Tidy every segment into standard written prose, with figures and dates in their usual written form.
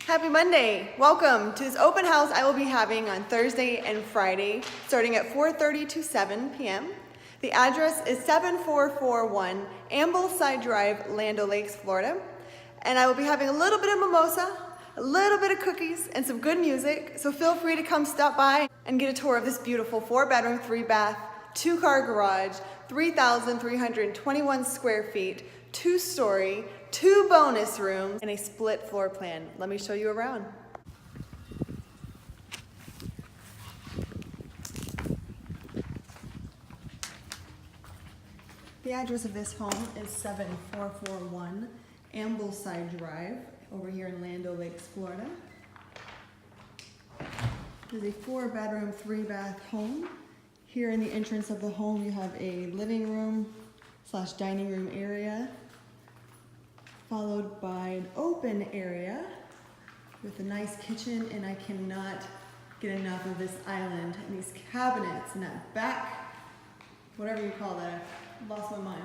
Happy Monday! Welcome to this open house I will be having on Thursday and Friday, starting at 4:30 to 7 p.m. The address is 7441 Ambleside Drive, Land O'Lakes, Florida. And I will be having a little bit of mimosa, a little bit of cookies, and some good music. So feel free to come stop by and get a tour of this beautiful 4-bedroom, 3-bath, 2-car garage, 3,321 square feet, 2-story, 2 bonus rooms, and a split floor plan. Let me show you around. The address of this home is 7441 Ambleside Drive, over here in Land O'Lakes, Florida. It is a 4-bedroom, 3-bath home. Here in the entrance of the home, you have a living room / dining room area, followed by an open area with a nice kitchen, and I cannot get enough of this island and these cabinets and that back, whatever you call that, I lost my mind.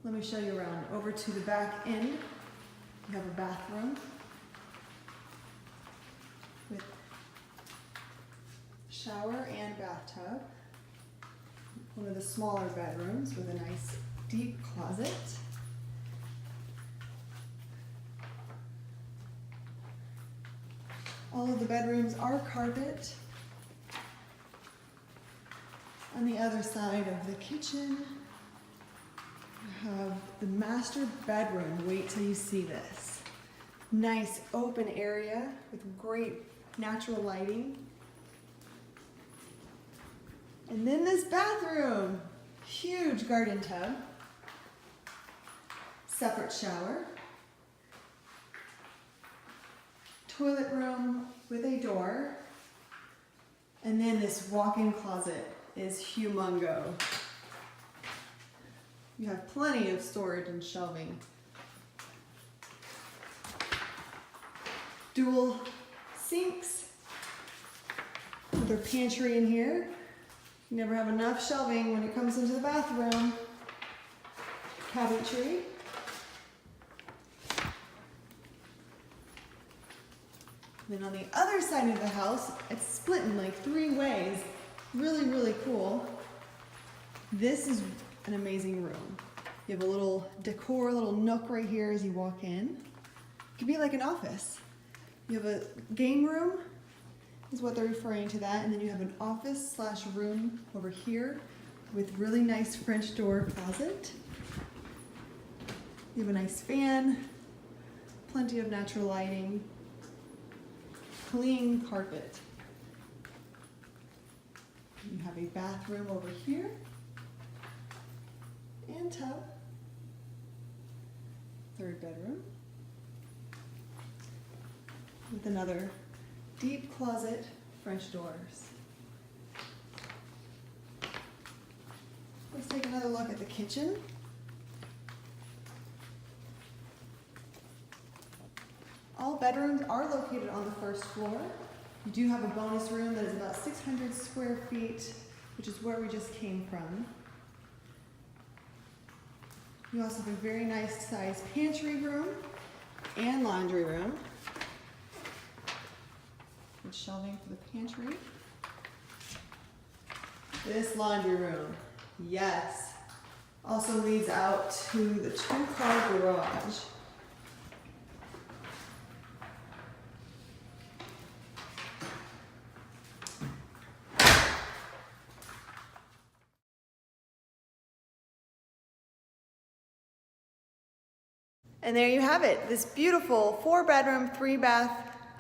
Let me show you around. Over to the back end, you have a bathroom with shower and bathtub. One of the smaller bedrooms with a nice deep closet. All of the bedrooms are carpet. On the other side of the kitchen, you have the master bedroom. Wait till you see this. Nice open area with great natural lighting. And then this bathroom, huge garden tub, separate shower, toilet room with a door, and then this walk-in closet is humongo. You have plenty of storage and shelving. Dual sinks with their pantry in here. You never have enough shelving when it comes into the bathroom. Cabinetry. Then on the other side of the house, it's split in like 3 ways. Really, really cool. This is an amazing room. You have a little decor, a little nook right here as you walk in. It could be like an office. You have a game room, is what they're referring to that, and then you have an office / room over here with really nice French door closet. You have a nice fan, plenty of natural lighting, clean carpet. You have a bathroom over here and tub. 3rd bedroom with another deep closet, French doors. Let's take another look at the kitchen. All bedrooms are located on the 1st floor. You do have a bonus room that is about 600 square feet, which is where we just came from. You also have a very nice sized pantry room and laundry room. With shelving for the pantry. This laundry room, yes, also leads out to the 2-car garage. And there you have it, this beautiful 4-bedroom, 3-bath,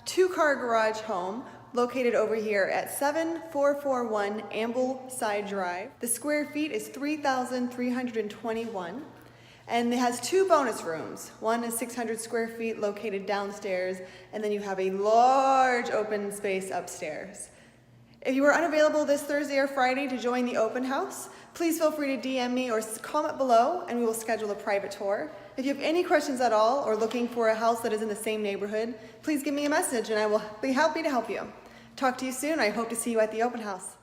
2-car garage home located over here at 7441 Ambleside Drive. The square feet is 3,321, and it has 2 bonus rooms. One is 600 square feet located downstairs, and then you have a large open space upstairs. If you are unavailable this Thursday or Friday to join the open house, please feel free to DM me or comment below and we will schedule a private tour. If you have any questions at all or looking for a house that is in the same neighborhood, please give me a message and I will be happy to help you. Talk to you soon. I hope to see you at the open house.